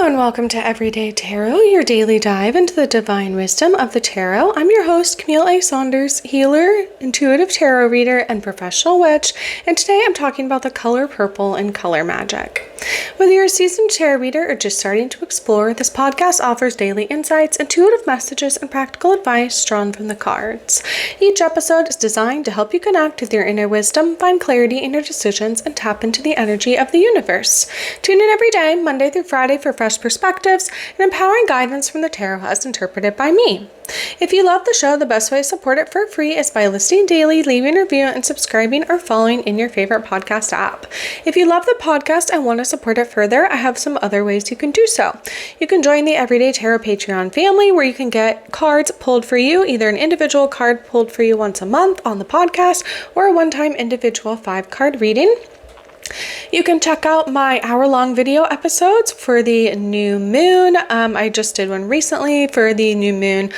Hello and welcome to Everyday Tarot, your daily dive into the divine wisdom of the tarot. I'm your host, Camille A. Saunders, healer, intuitive tarot reader, and professional witch, and today I'm talking about the color purple and color magic. Whether you're a seasoned tarot reader or just starting to explore, this podcast offers daily insights, intuitive messages, and practical advice drawn from the cards. Each episode is designed to help you connect with your inner wisdom, find clarity in your decisions, and tap into the energy of the universe. Tune in every day, Monday through Friday, for fresh perspectives and empowering guidance from the tarot as interpreted by me. If you love the show, the best way to support it for free is by listening daily, leaving a review, and subscribing or following in your favorite podcast app. If you love the podcast and want to support it further, I have some other ways you can do so. You can join the Everyday Tarot Patreon family, where you can get cards pulled for you, either an individual card pulled for you once a month on the podcast, or a one-time individual 5-card reading. You can check out my hour-long video episodes for the new moon. I just did one recently for the new moon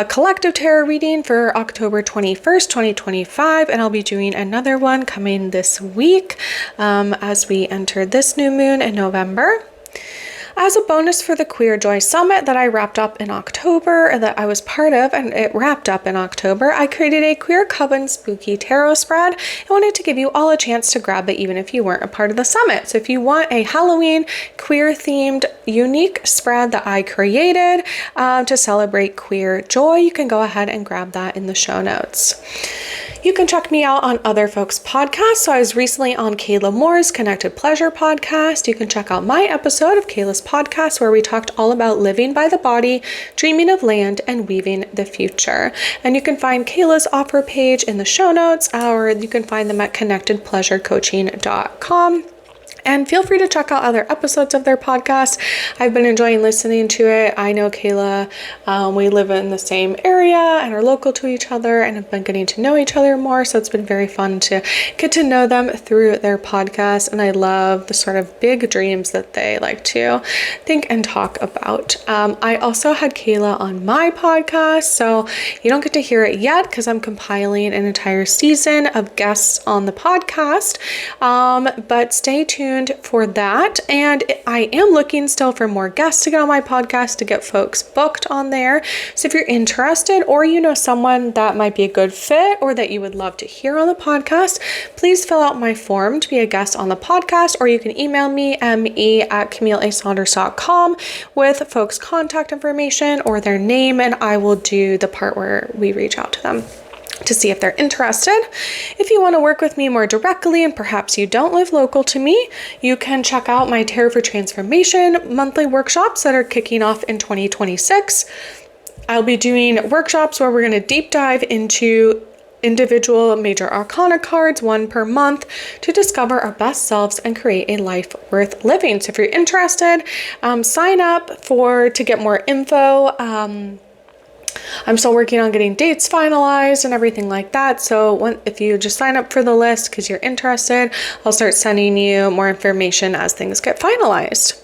collective tarot reading for October 21st, 2025, and I'll be doing another one coming this week as we enter this new moon in November. As a bonus for the Queer Joy Summit that I wrapped up in October, that I was part of, and it wrapped up in October, I created a Queer Coven Spooky Tarot spread. I wanted to give you all a chance to grab it even if you weren't a part of the summit. So if you want a Halloween queer-themed unique spread that I created to celebrate queer joy, you can go ahead and grab that in the show notes. You can check me out on other folks' podcasts. So I was recently on Kayla Moore's Connected Pleasure podcast. You can check out my episode of Kayla's podcast, where we talked all about living by the body, dreaming of land, and weaving the future. And you can find Kayla's offer page in the show notes, or you can find them at connectedpleasurecoaching.com. And feel free to check out other episodes of their podcast. I've been enjoying listening to it. I know Kayla, we live in the same area and are local to each other and have been getting to know each other more. So it's been very fun to get to know them through their podcast. And I love the sort of big dreams that they like to think and talk about. I also had Kayla on my podcast. So you don't get to hear it yet because I'm compiling an entire season of guests on the podcast. But stay tuned for that, and I am looking still for more guests to get on my podcast to get folks booked on there. So if you're interested, or you know someone that might be a good fit or that you would love to hear on the podcast, please fill out my form to be a guest on the podcast, or you can email me me@CamilleASaunders.com with folks' contact information or their name, and I will do the part where we reach out to them to see if they're interested. If you want to work with me more directly and perhaps you don't live local to me, you can check out my Tarot for Transformation monthly workshops that are kicking off in 2026. I'll be doing workshops where we're going to deep dive into individual major arcana cards, one per month, to discover our best selves and create a life worth living. So if you're interested, sign up to get more info. I'm still working on getting dates finalized and everything like that. So if you just sign up for the list because you're interested, I'll start sending you more information as things get finalized.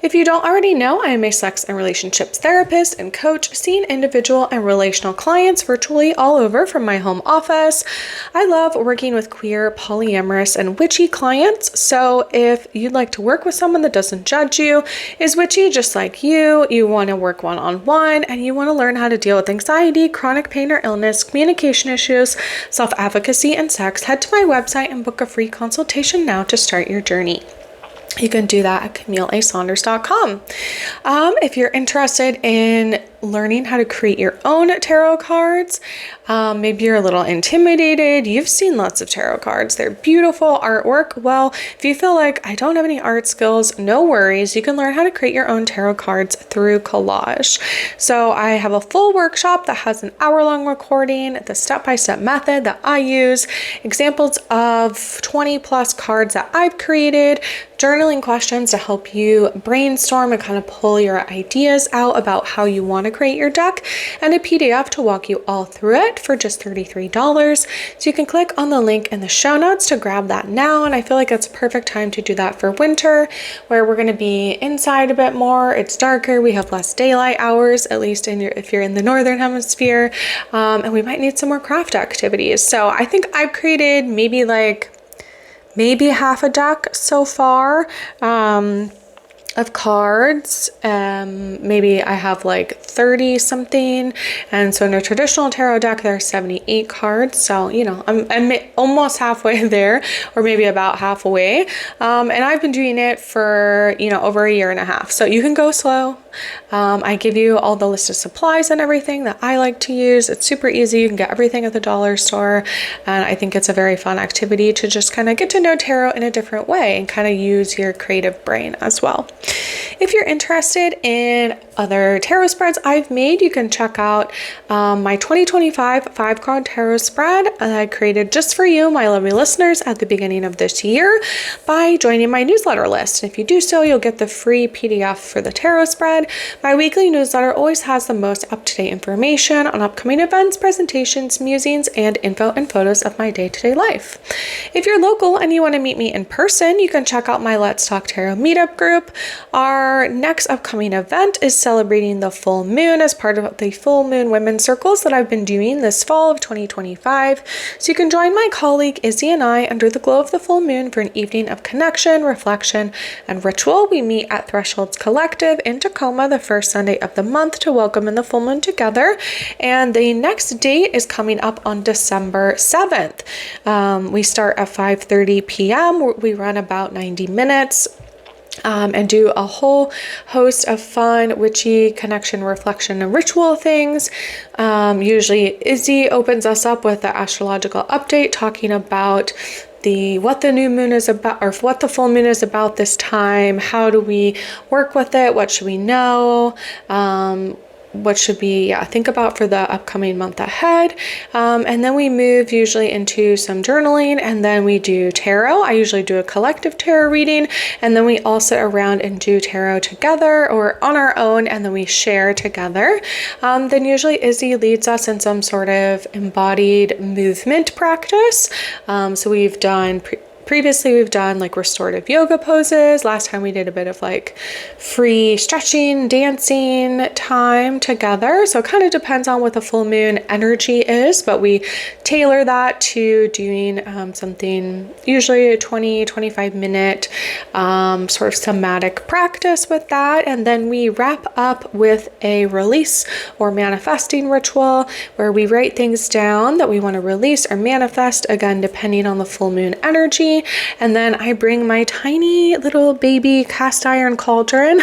If you don't already know, I am a sex and relationships therapist and coach, seeing individual and relational clients virtually all over from my home office. I love working with queer, polyamorous, and witchy clients. So if you'd like to work with someone that doesn't judge you, is witchy just like you want to work one-on-one, and you want to learn how to deal with anxiety, chronic pain or illness, communication issues, self-advocacy, and sex, head to my website and book a free consultation now to start your journey. You can do that at CamilleASaunders.com. If you're interested in learning how to create your own tarot cards, maybe you're a little intimidated, you've seen lots of tarot cards, they're beautiful artwork. Well, if you feel like I don't have any art skills, no worries, you can learn how to create your own tarot cards through collage. So I have a full workshop that has an hour-long recording, the step-by-step method that I use, examples of 20 plus cards that I've created, journaling questions to help you brainstorm and kind of pull your ideas out about how you want to create your deck, and a PDF to walk you all through it for just $33. So you can click on the link in the show notes to grab that now, and I feel like it's a perfect time to do that for winter, where we're going to be inside a bit more, it's darker, we have less daylight hours, at least if you're in the northern hemisphere, and we might need some more craft activities. So I think I've created maybe half a deck so far. of cards. Maybe I have like 30 something, and so in a traditional tarot deck there are 78 cards, so you know, I'm almost halfway there, or maybe about half away, and I've been doing it for, you know, over a year and a half, so you can go slow. I give you all the list of supplies and everything that I like to use. It's super easy. You can get everything at the dollar store, and I think it's a very fun activity to just kind of get to know tarot in a different way and kind of use your creative brain as well. If you're interested in other tarot spreads I've made, you can check out my 2025 5-card tarot spread that I created just for you, my lovely listeners, at the beginning of this year by joining my newsletter list. And if you do so, you'll get the free PDF for the tarot spread. My weekly newsletter always has the most up-to-date information on upcoming events, presentations, musings, and info and photos of my day-to-day life. If you're local and you want to meet me in person, you can check out my Let's Talk Tarot meetup group. Our next upcoming event is celebrating the full moon as part of the full moon women's circles that I've been doing this fall of 2025. So you can join my colleague Izzy and I under the glow of the full moon for an evening of connection, reflection, and ritual. We meet at Thresholds Collective in Tacoma the first Sunday of the month to welcome in the full moon together. And the next date is coming up on December 7th. We start at 5:30 p.m. We run about 90 minutes. And do a whole host of fun, witchy, connection, reflection, and ritual things. Usually Izzy opens us up with the astrological update, talking about what the new moon is about, or what the full moon is about this time. How do we work with it? What should we know? What should we think about for the upcoming month ahead? And then we move usually into some journaling, and then we do tarot. I usually do a collective tarot reading, and then we all sit around and do tarot together or on our own, and then we share together. Then usually Izzy leads us in some sort of embodied movement practice. So we've done previously we've done like restorative yoga poses. Last time we did a bit of like free stretching, dancing time together. So it kind of depends on what the full moon energy is, but we tailor that to doing something, usually a 20-25 minute sort of somatic practice with that. And then we wrap up with a release or manifesting ritual where we write things down that we want to release or manifest, again, depending on the full moon energy. And then I bring my tiny little baby cast iron cauldron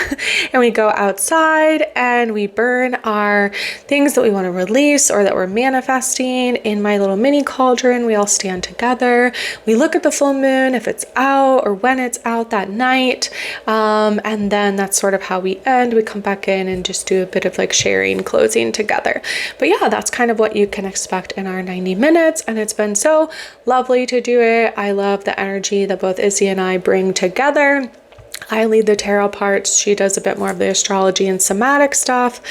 and we go outside and we burn our things that we want to release or that we're manifesting in my little mini cauldron. We all stand together. We look at the full moon, if it's out or when it's out that night. And then that's sort of how we end. We come back in and just do a bit of like sharing, closing together. But yeah, that's kind of what you can expect in our 90 minutes. And it's been so lovely to do it. I love the energy that both Izzy and I bring together. I lead the tarot parts. She does a bit more of the astrology and somatic stuff.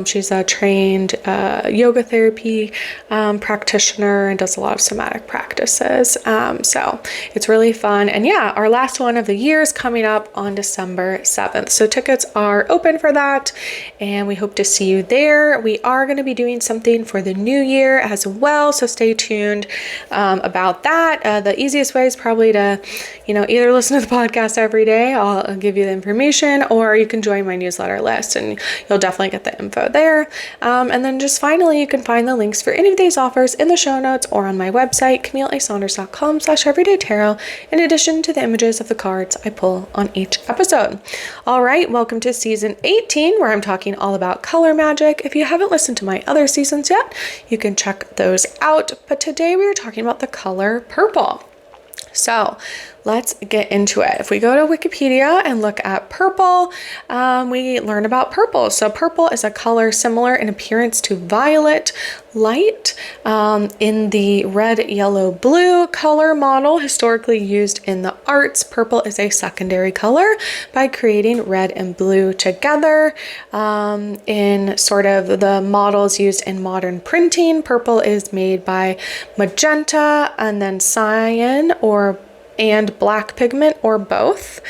She's a trained yoga therapy practitioner and does a lot of somatic practices. So it's really fun. And yeah, our last one of the year is coming up on December 7th. So tickets are open for that and we hope to see you there. We are going to be doing something for the new year as well. So stay tuned about that. The easiest way is probably to, either listen to the podcast every day. I'll give you the information, or you can join my newsletter list and you'll definitely get the info there. And then just finally, you can find the links for any of these offers in the show notes or on my website, CamilleASaunders.com/everydaytarot, in addition to the images of the cards I pull on each episode. All right, welcome to season 18, where I'm talking all about color magic. If you haven't listened to my other seasons yet, you can check those out. But today we are talking about the color purple. So let's get into it. If we go to Wikipedia and look at purple, we learn about purple. So purple is a color similar in appearance to violet light. In the red, yellow, blue color model historically used in the arts, purple is a secondary color by creating red and blue together. In sort of the models used in modern printing, purple is made by magenta and then cyan and black pigment, or both.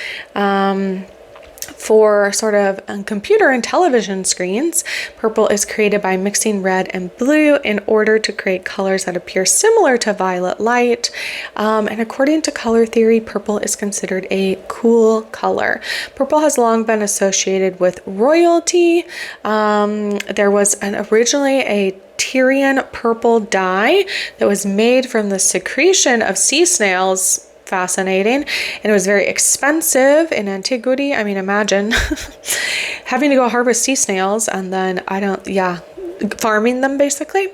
For sort of computer and television screens, purple is created by mixing red and blue in order to create colors that appear similar to violet light. And according to color theory, purple is considered a cool color. Purple has long been associated with royalty. There was originally a Tyrian purple dye that was made from the secretion of sea snails. Fascinating. And it was very expensive in antiquity. I mean, imagine having to go harvest sea snails and then farming them basically.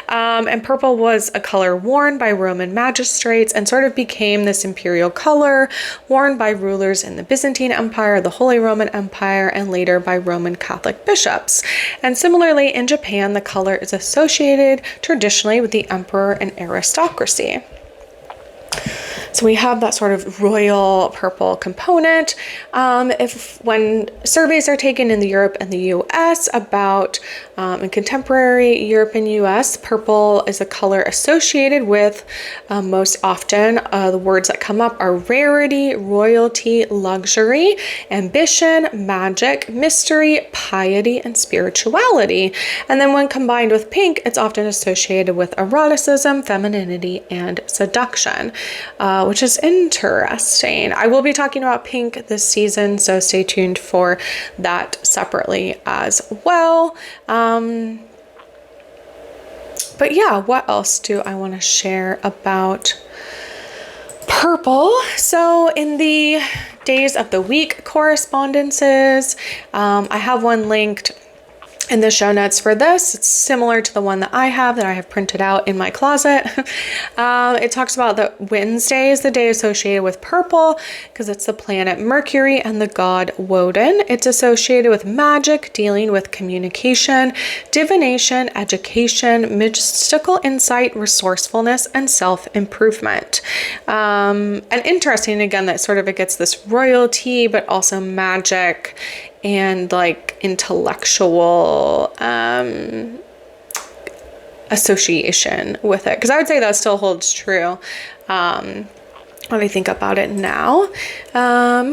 And purple was a color worn by Roman magistrates and sort of became this imperial color worn by rulers in the Byzantine Empire, the Holy Roman Empire, and later by Roman Catholic bishops. And similarly, in Japan, the color is associated traditionally with the emperor and aristocracy. So we have that sort of royal purple component. When surveys are taken in Europe and the US about in contemporary Europe and US, purple is a color associated with most often the words that come up are rarity, royalty, luxury, ambition, magic, mystery, piety, and spirituality. And then when combined with pink, it's often associated with eroticism, femininity, and seduction. Which is interesting. I will be talking about pink this season, so stay tuned for that separately as well. But yeah, what else do I want to share about purple? So in the days of the week correspondences, I have one linked in the show notes for this. It's similar to the one that I have printed out in my closet. It talks about that Wednesday is the day associated with purple because it's the planet Mercury and the god Woden. It's associated with magic, dealing with communication, divination, education, mystical insight, resourcefulness, and self-improvement. And interesting, again, that sort of it gets this royalty, but also magic and like intellectual association with it. Because I would say that still holds true when I think about it now.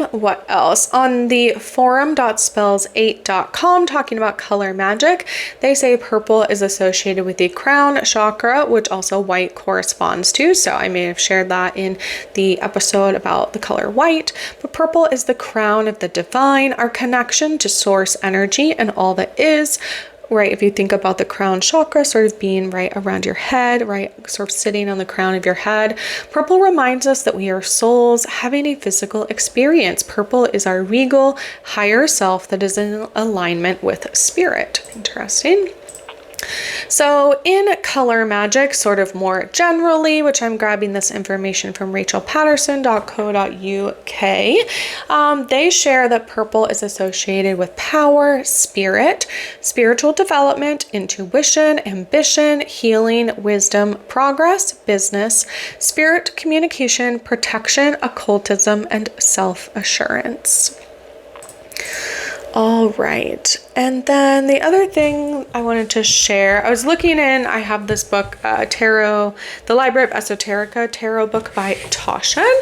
What else? On the forum.spells8.com, talking about color magic, they say purple is associated with the crown chakra, which also white corresponds to. So I may have shared that in the episode about the color white. But purple is the crown of the divine, our connection to source energy and all that is. Right, if you think about the crown chakra sort of being right around your head, right, sort of sitting on the crown of your head, purple reminds us that we are souls having a physical experience. Purple is our regal, higher self that is in alignment with spirit. Interesting. So in color magic, sort of more generally, which I'm grabbing this information from rachelpatterson.co.uk, they share that purple is associated with power, spirit, spiritual development, intuition, ambition, healing, wisdom, progress, business, spirit, communication, protection, occultism, and self-assurance. All right. And then the other thing I wanted to share, I was looking in, I have this book, Tarot, The Library of Esoterica Tarot book by Toshan.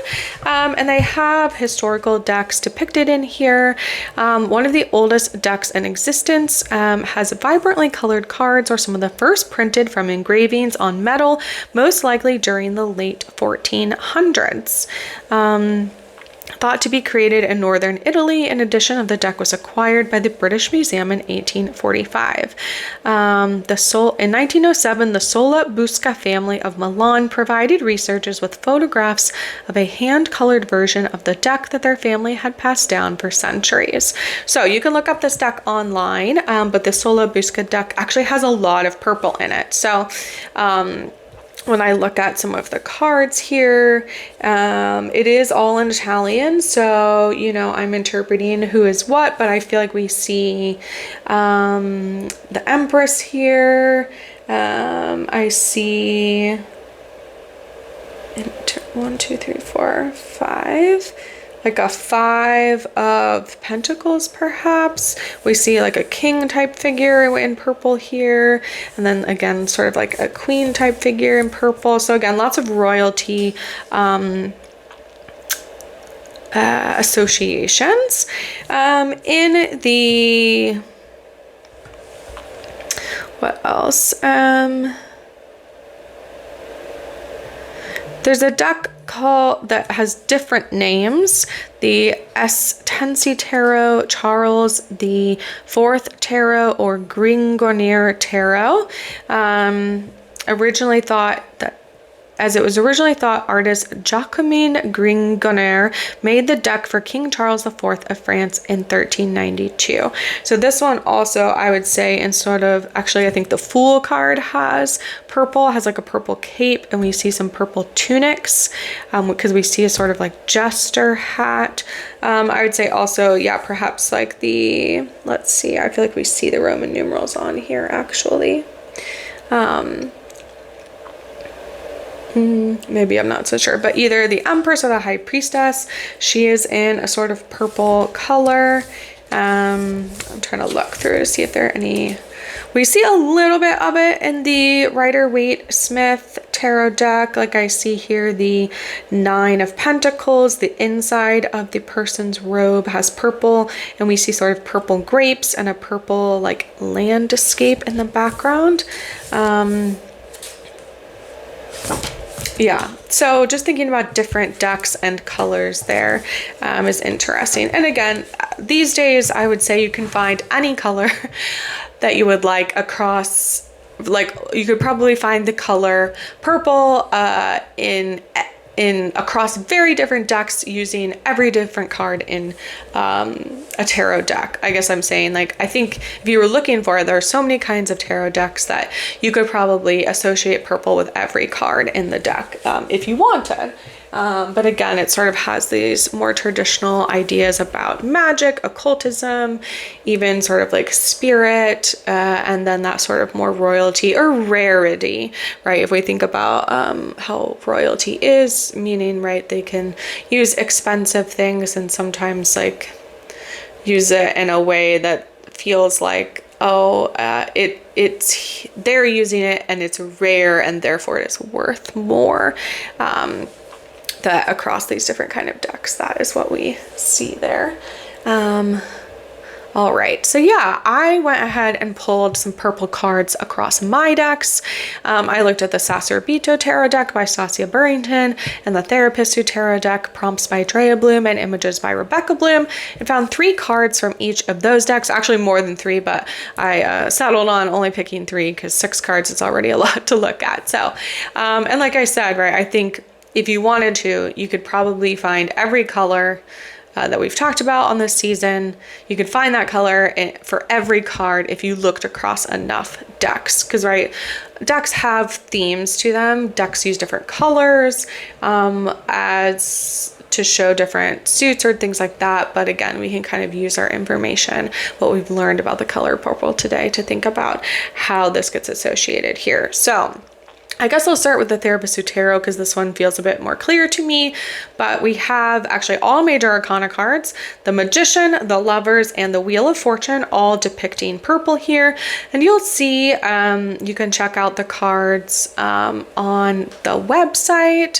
And they have historical decks depicted in here. One of the oldest decks in existence has vibrantly colored cards, or some of the first printed from engravings on metal, most likely during the late 1400s. Thought to be created in northern Italy. An edition of the deck was acquired by the British Museum in 1845. In 1907, the Sola Busca family of Milan provided researchers with photographs of a hand-colored version of the deck that their family had passed down for centuries. So you can look up this deck online, but the Sola Busca deck actually has a lot of purple in it. So when I look at some of the cards here, it is all in Italian, so, you know, I'm interpreting who is what, but I feel like we see the Empress here. I see 1, 2, 3, 4, 5. Like a 5 of Pentacles, perhaps. We see like a king type figure in purple here. And then again, sort of like a queen type figure in purple. So again, lots of royalty associations. In the, what else? There's a deck that has different names. The S. Tensi Tarot, Charles, the Fourth Tarot, or Gringonir Tarot. Originally thought that, as it was originally thought, artist Jacquemin Gringonner made the deck for King Charles IV of France in 1392. So this one also, I would say, in sort of, actually I think the Fool card has purple, has like a purple cape, and we see some purple tunics, because we see a sort of like jester hat. I would say also, yeah, perhaps like the, let's see, I feel like we see the Roman numerals on here actually. Maybe, I'm not so sure, but either the Empress or the High Priestess, she is in a sort of purple color. I'm trying to look through to see if there are any. We see a little bit of it in the Rider-Waite-Smith tarot deck. Like I see here the Nine of Pentacles, the inside of the person's robe has purple, and we see sort of purple grapes and a purple like landscape in the background. Yeah, so just thinking about different decks and colors there is interesting. And again, these days I would say you can find any color that you would like across, like you could probably find the color purple in across very different decks using every different card in a tarot deck. I guess I'm saying, like, I think if you were looking for it, there are so many kinds of tarot decks that you could probably associate purple with every card in the deck if you wanted. But again, it sort of has these more traditional ideas about magic, occultism, even sort of like spirit, and then that sort of more royalty or rarity, right? If we think about how royalty is, meaning, right, they can use expensive things and sometimes like use it in a way that feels like, oh, it's they're using it and it's rare and therefore it is worth more. That across these different kind of decks, that is what we see there. All right, so yeah, I went ahead and pulled some purple cards across my decks. I looked at the Sacerdote Tarot deck by Stasia Burrington and the Therapist Tarot deck, Prompts by Drea Bloom and Images by Rebecca Bloom, and found 3 cards from each of those decks. Actually more than 3, but I settled on only picking 3 because 6 cards is already a lot to look at. So, and like I said, right, I think if you wanted to, you could probably find every color that we've talked about on this season. You could find that color for every card if you looked across enough decks, because right, decks have themes to them. Decks use different colors as to show different suits or things like that. But again, we can kind of use our information, what we've learned about the color purple today, to think about how this gets associated here. So I guess I'll start with the Therapist Tarot because this one feels a bit more clear to me, but we have actually all major arcana cards, the Magician, the Lovers, and the Wheel of Fortune, all depicting purple here. And you'll see, you can check out the cards on the website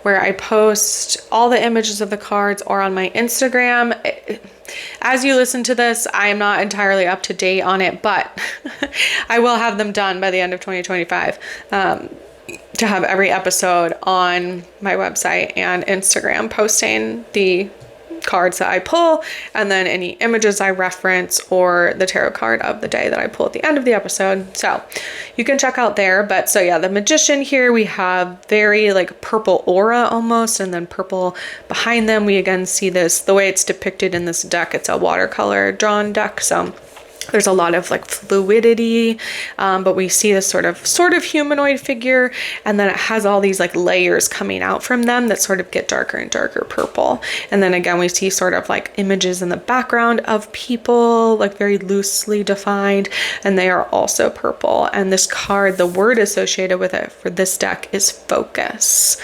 where I post all the images of the cards, or on my Instagram. As you listen to this, I am not entirely up to date on it, but I will have them done by the end of 2025 to have every episode on my website and Instagram posting the cards that I pull, and then any images I reference, or the tarot card of the day that I pull at the end of the episode. So you can check out there. But so yeah, the Magician here, we have very like purple aura almost, and then purple behind them. We again see this, the way it's depicted in this deck, it's a watercolor drawn deck. So there's a lot of like fluidity, but we see this sort of humanoid figure, and then it has all these like layers coming out from them that sort of get darker and darker purple. And then again, we see sort of like images in the background of people, like very loosely defined, and they are also purple. And this card, the word associated with it for this deck is focus.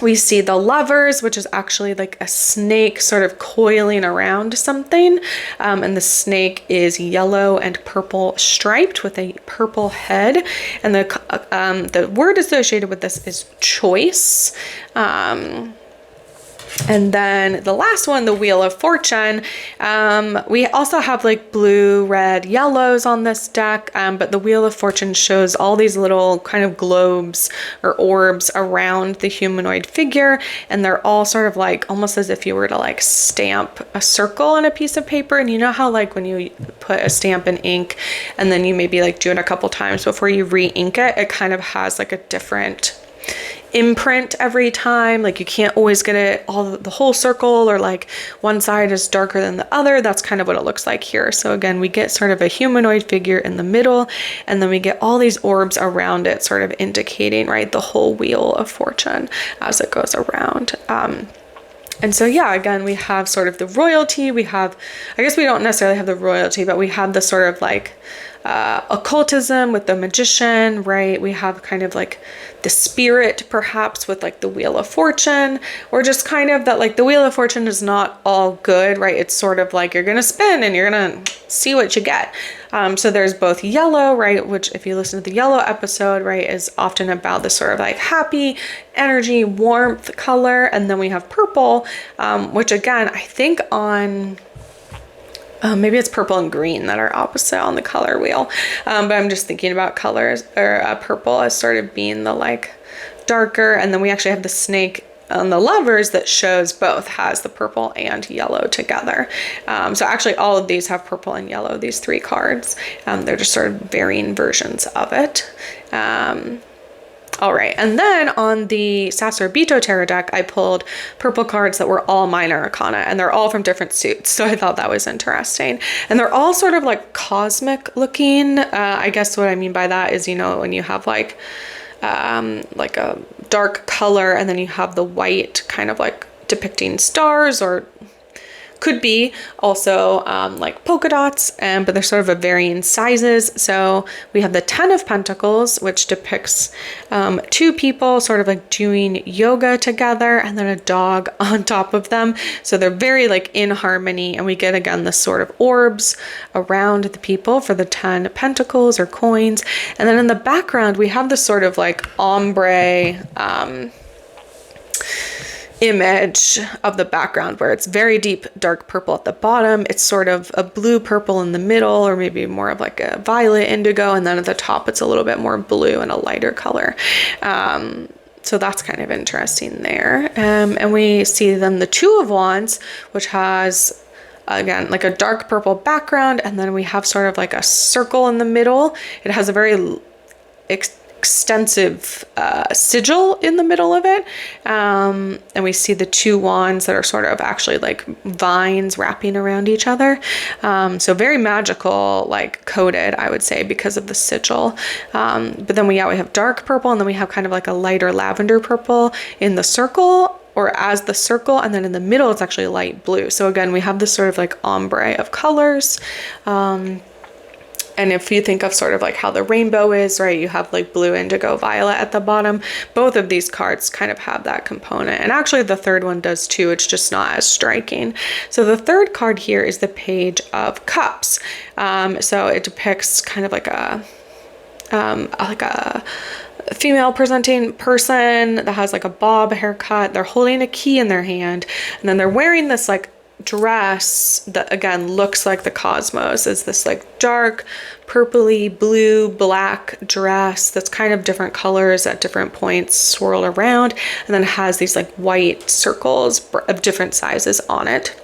We see the Lovers, which is actually like a snake sort of coiling around something. And the snake is yellow and purple striped with a purple head. And the word associated with this is choice. And then the last one, the Wheel of Fortune, we also have like blue, red, yellows on this deck, but the Wheel of Fortune shows all these little kind of globes or orbs around the humanoid figure, and they're all sort of like almost as if you were to like stamp a circle on a piece of paper. And you know how like when you put a stamp in ink and then you maybe like do it a couple times before you re-ink it, it kind of has like a different imprint every time. Like you can't always get it all the whole circle, or like one side is darker than the other. That's kind of what it looks like here. So again, we get sort of a humanoid figure in the middle, and then we get all these orbs around it, sort of indicating, right, the whole Wheel of Fortune as it goes around. And so, yeah, again, we have sort of the royalty. We have, I guess we don't necessarily have the royalty, but we have the sort of like occultism with the magician, right? We have kind of like the spirit perhaps with like the Wheel of Fortune, or just kind of that like the Wheel of Fortune is not all good, right? It's sort of like you're gonna spin and you're gonna see what you get. So there's both yellow, right, which if you listen to the yellow episode, right, is often about this sort of like happy energy, warmth color. And then we have purple, which again, I think on maybe it's purple and green that are opposite on the color wheel. But I'm just thinking about colors, or purple as sort of being the like darker. And then we actually have the snake on the lovers that shows both, has the purple and yellow together. So actually all of these have purple and yellow, these three cards. They're just sort of varying versions of it. All right, and then on the Sacerobito Tarot deck, I pulled purple cards that were all minor arcana, and they're all from different suits, so I thought that was interesting. And they're all sort of like cosmic looking. I guess what I mean by that is, you know, when you have like a dark color, and then you have the white kind of like depicting stars, or could be also like polka dots, but they're sort of a varying sizes. So we have the 10 of Pentacles, which depicts two people sort of like doing yoga together, and then a dog on top of them. So they're very like in harmony, and we get again this sort of orbs around the people for the 10 Pentacles or coins. And then in the background, we have this sort of like ombre image of the background, where it's very deep dark purple at the bottom. It's sort of a blue purple in the middle, or maybe more of like a violet indigo, and then at the top it's a little bit more blue and a lighter color. So that's kind of interesting there. And we see then the 2 of Wands, which has again like a dark purple background, and then we have sort of like a circle in the middle. It has a very extensive sigil in the middle of it, and we see the 2 wands that are sort of actually like vines wrapping around each other, so very magical, like coded, I would say, because of the sigil. But then we have dark purple, and then we have kind of like a lighter lavender purple in the circle, or as the circle, and then in the middle it's actually light blue. So again, we have this sort of like ombre of colors. And if you think of sort of like how the rainbow is, right, you have like blue, indigo, violet at the bottom. Both of these cards kind of have that component. And actually the third one does too. It's just not as striking. So the third card here is the Page of Cups. So it depicts kind of like a female presenting person that has like a bob haircut. They're holding a key in their hand, and then they're wearing this like dress that again looks like the cosmos. Is this like dark purpley blue black dress that's kind of different colors at different points swirled around, and then has these like white circles of different sizes on it.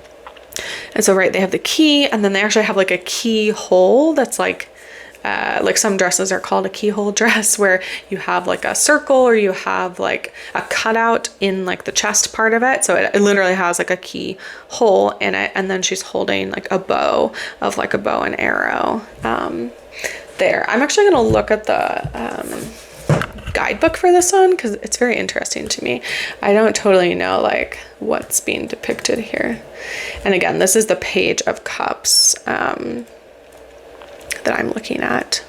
And so right, they have the key, and then they actually have like a keyhole that's like some dresses are called a keyhole dress, where you have like a circle, or you have like a cutout in like the chest part of it. So it literally has like a keyhole in it. And then she's holding like a bow of like a bow and arrow there. I'm actually going to look at the guidebook for this one, because it's very interesting to me. I don't totally know like what's being depicted here. And again, this is the Page of Cups that I'm looking at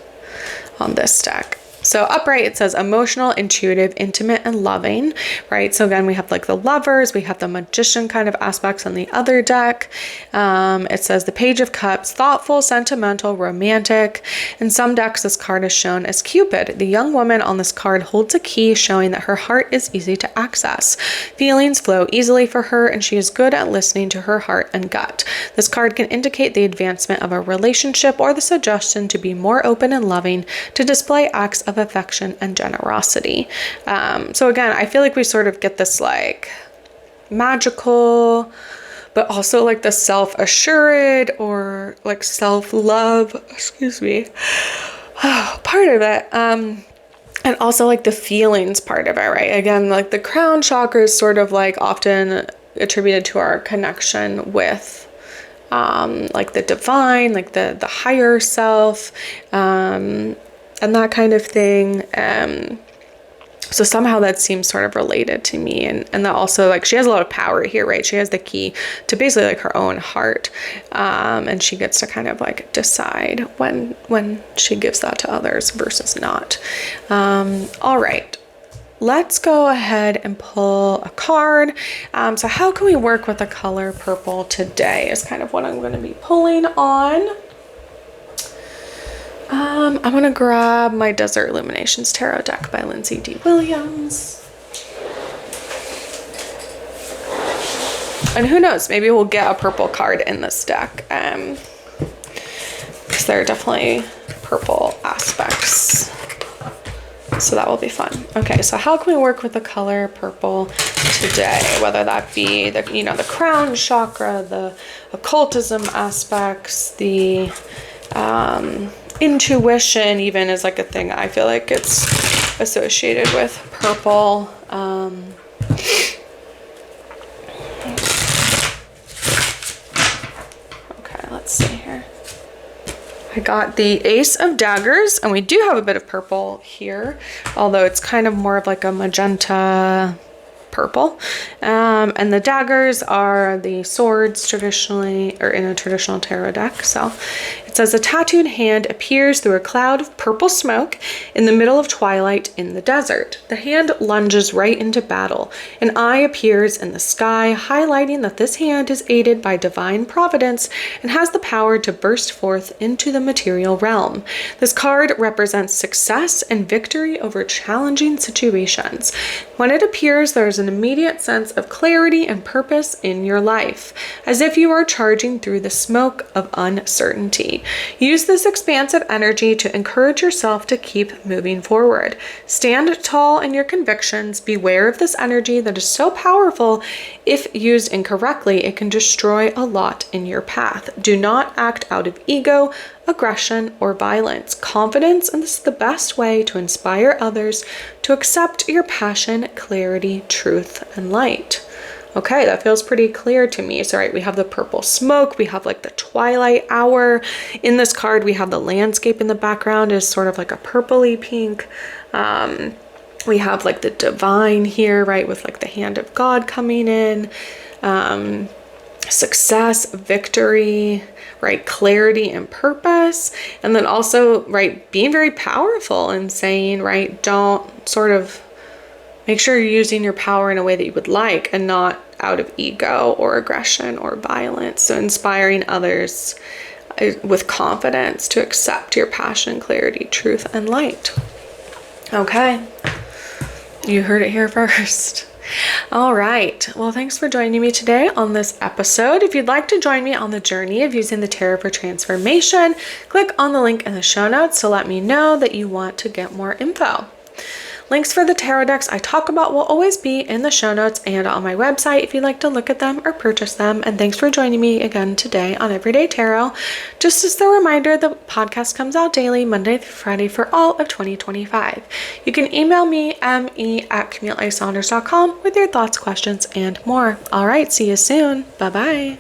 on this deck. So upright, it says emotional, intuitive, intimate, and loving, right? So again, we have like the lovers, we have the magician kind of aspects on the other deck. It says the page of cups, thoughtful, sentimental, romantic. In some decks, this card is shown as Cupid. The young woman on this card holds a key showing that her heart is easy to access. Feelings flow easily for her, and she is good at listening to her heart and gut. This card can indicate the advancement of a relationship or the suggestion to be more open and loving, to display acts of affection and generosity. So again, I feel like we sort of get this like magical, but also like the self-assured or like self-love, part of it. And also like the feelings part of it, right? Again, like the crown chakra is sort of like often attributed to our connection with like the divine, like the higher self, and that kind of thing. So somehow that seems sort of related to me. And that also, like, she has a lot of power here, right? She has the key to basically like her own heart. And she gets to kind of like decide when she gives that to others versus not. All right. Let's go ahead and pull a card. So how can we work with the color purple today is kind of what I'm going to be pulling on. I'm going to grab my Desert Illuminations Tarot deck by Lindsay D. Williams. And who knows, maybe we'll get a purple card in this deck. Because there are definitely purple aspects. So that will be fun. Okay, so how can we work with the color purple today? Whether that be the, you know, the crown chakra, the occultism aspects, the intuition even is like a thing I feel like it's associated with purple. Okay, let's see here. I got the Ace of Daggers, and we do have a bit of purple here, although it's kind of more of like a magenta purple. And the daggers are the swords traditionally, or in a traditional tarot deck. So it says a tattooed hand appears through a cloud of purple smoke in the middle of twilight in the desert. The hand lunges right into battle. An eye appears in the sky, highlighting that this hand is aided by divine providence and has the power to burst forth into the material realm. This card represents success and victory over challenging situations. When it appears, there is an immediate sense of clarity and purpose in your life, as if you are charging through the smoke of uncertainty. Use this expansive energy to encourage yourself to keep moving forward. Stand tall in your convictions. Beware of this energy that is so powerful. If used incorrectly, it can destroy a lot in your path. Do not act out of ego, aggression, or violence. Confidence, and this is the best way to inspire others to accept your passion, clarity, truth, and light. Okay, that feels pretty clear to me. So, right, we have the purple smoke, we have like the twilight hour. In this card, we have the landscape in the background is sort of like a purpley pink. We have like the divine here, right, with like the hand of God coming in. Success, victory, right, clarity and purpose. And then also, right, being very powerful and saying, right, don't sort of make sure you're using your power in a way that you would like and not out of ego or aggression or violence. So inspiring others with confidence to accept your passion, clarity, truth, and light. Okay, you heard it here first. All right. Well, thanks for joining me today on this episode. If you'd like to join me on the journey of using the tarot for transformation, click on the link in the show notes to let me know that you want to get more info. Links for the tarot decks I talk about will always be in the show notes and on my website if you'd like to look at them or purchase them. And thanks for joining me again today on Everyday Tarot. Just as a reminder, the podcast comes out daily, Monday through Friday for all of 2025. You can email me, me@CamilleASaunders.com with your thoughts, questions, and more. All right, see you soon. Bye-bye.